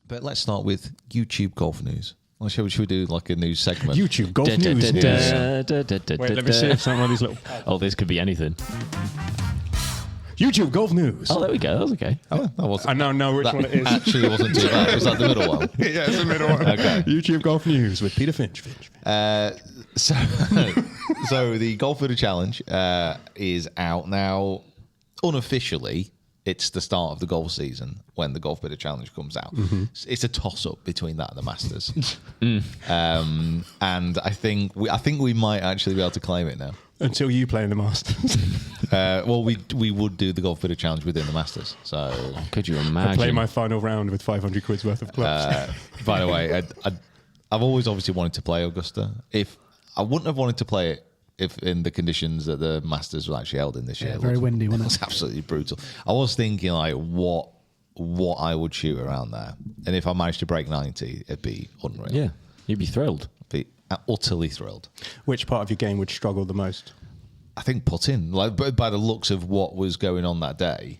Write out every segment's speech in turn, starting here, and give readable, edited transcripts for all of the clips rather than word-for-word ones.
But let's start with YouTube golf news. Well, should we do like a news segment? YouTube golf news. Wait, let me see if some of these little... Oh, this could be anything. YouTube golf news. Oh, there we go. That was okay. Oh, that was. I now know which one it is. Actually wasn't too bad. Was that the middle one? Yeah, it's the middle one. Okay. YouTube golf news with Peter Finch. So the Golfbidder Challenge is out now. Unofficially, it's the start of the golf season when the Golfbidder Challenge comes out. Mm-hmm. It's a toss-up between that and the Masters. And I think we might actually be able to claim it now. Until you play in the Masters. Well, we would do the Golfbidder Challenge within the Masters. So could you imagine? I play my final round with 500 quid's worth of clubs. By the way, I've always obviously wanted to play Augusta. If I wouldn't have wanted to play it if in the conditions that the Masters were actually held in this year. Yeah, very windy, wasn't it? It was absolutely brutal. I was thinking like what I would shoot around there, and if I managed to break 90, it'd be unreal. Yeah, you'd be thrilled. Be utterly thrilled. Which part of your game would struggle the most? I think putting, like by the looks of what was going on that day,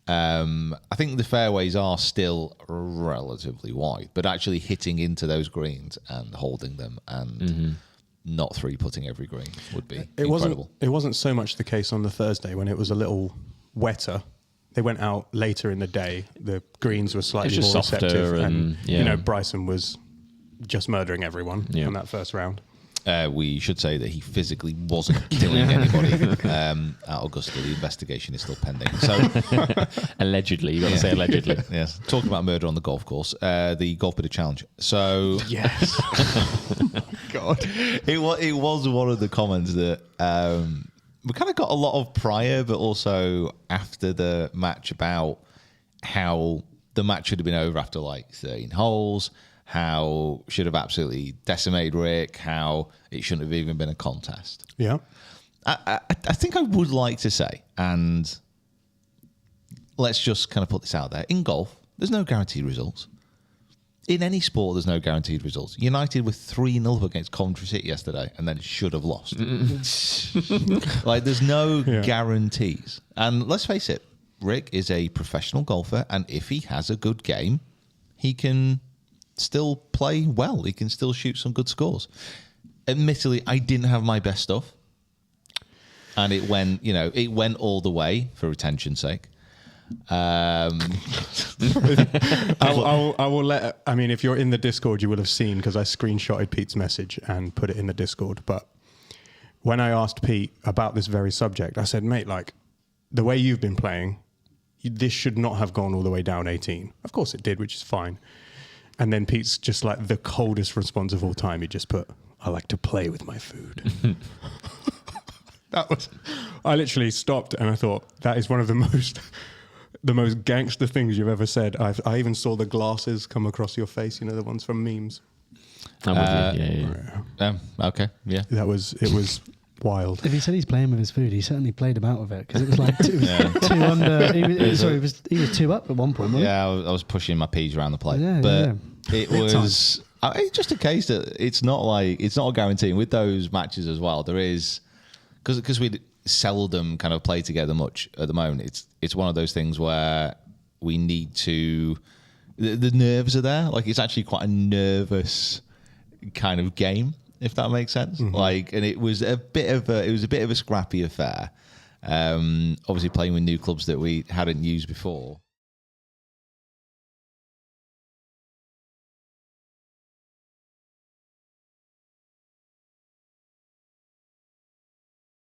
I think the fairways are still relatively wide, but actually hitting into those greens and holding them and not three-putting every green would be incredible. It wasn't so much the case on the Thursday when it was a little wetter. They went out later in the day. The greens were slightly more receptive, and Bryson was just murdering everyone on that first round. We should say that he physically wasn't killing anybody at Augusta. The investigation is still pending. So allegedly, you got to say allegedly. Yes. Talking about murder on the golf course, the Golfbidder Challenge. So yes, God, it was one of the comments that we kind of got a lot of prior, but also after the match about how the match should have been over after like 13 holes. How should have absolutely decimated Rick, how it shouldn't have even been a contest. Yeah. I think I would like to say, and let's just kind of put this out there, in golf, there's no guaranteed results. In any sport, there's no guaranteed results. United were 3-0 against Coventry City yesterday and then should have lost. Like, there's no guarantees. And let's face it, Rick is a professional golfer, and if he has a good game, he can still play well. He can still shoot some good scores. Admittedly, I didn't have my best stuff, and it went all the way for retention's sake. I will let. I mean, if you're in the Discord, you will have seen because I screenshotted Pete's message and put it in the Discord. But when I asked Pete about this very subject, I said, "Mate, like the way you've been playing, this should not have gone all the way down 18. Of course, it did, which is fine." And then Pete's just like the coldest response of all time. He just put, "I like to play with my food." I literally stopped and I thought, that is one of the most gangster things you've ever said. I even saw the glasses come across your face, the ones from memes. Yeah. Okay, yeah. It was wild. If he said he's playing with his food, he certainly played about with it because it was like two under. He was 2 up at one point. Wasn't I was pushing my peas around the plate, it was just a case that it's not a guarantee. And with those matches as well, there is because we seldom kind of play together much at the moment. It's one of those things where we need to. The nerves are there. Like it's actually quite a nervous kind of game. If that makes sense, and it was a bit of a scrappy affair. Obviously, playing with new clubs that we hadn't used before,